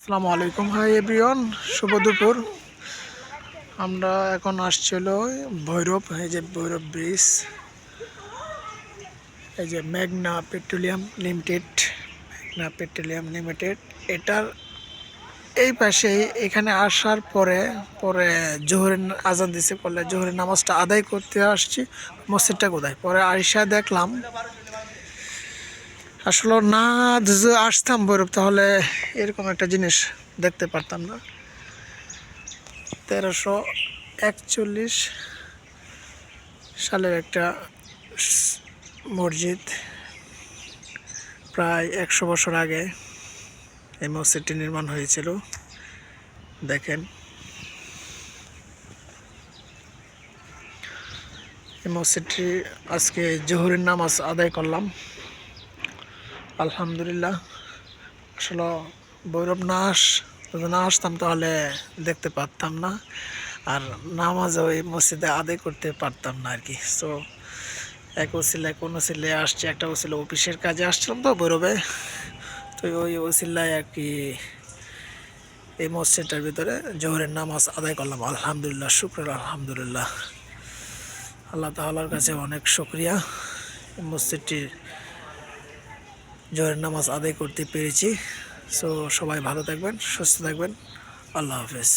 আসসালামু আলাইকুম, hi everyone, শুভ দুপুর। আমরা এখন আসছিল ভৈরব, এই যে ভৈরব ব্রিজ, এই যে মেঘনা পেট্রোলিয়াম লিমিটেড, এটার এই পাশে। এখানে আসার পরে পরে জোহরের আজান দিছে, পরে জোহরের নামাজটা আদায় করতে আসছি। মসজিদটা কোথায়? পরে আইসা দেখলাম আসলে না, যদি আসতাম ভৈরব তাহলে এরকম একটা জিনিস দেখতে পারতাম না। 1341 সালের একটা মসজিদ, প্রায় 100 বছর আগে এই মসজিদটি নির্মাণ হয়েছিল। দেখেন, এই মসজিদটি আজকে জোহরের নামাজ আদায় করলাম, আলহামদুলিল্লাহ। আসলে ভৈরব যদি না আসতাম তাহলে দেখতে পারতাম না, আর নামাজ ওই মসজিদে আদায় করতে পারতাম না আর কি। সো এক ওসিলায় কোন ওসিলায় আসছে, একটা ওসিলা অফিসের কাজে আসছিলাম তো ভৈরবে, তো ওই ওসিলায় আর কি এই মসজিদটার ভিতরে জোহরের নামাজ আদায় করলাম, আলহামদুলিল্লাহ, শুকর আলহামদুলিল্লাহ। আল্লাহ তাআলার কাছে অনেক শুকরিয়া, এই মসজিদটির জোহরের নামাজ আদায় করতে পেরেছি। সো সবাই ভালো থাকবেন, সুস্থ থাকবেন, আল্লাহ হাফেজ।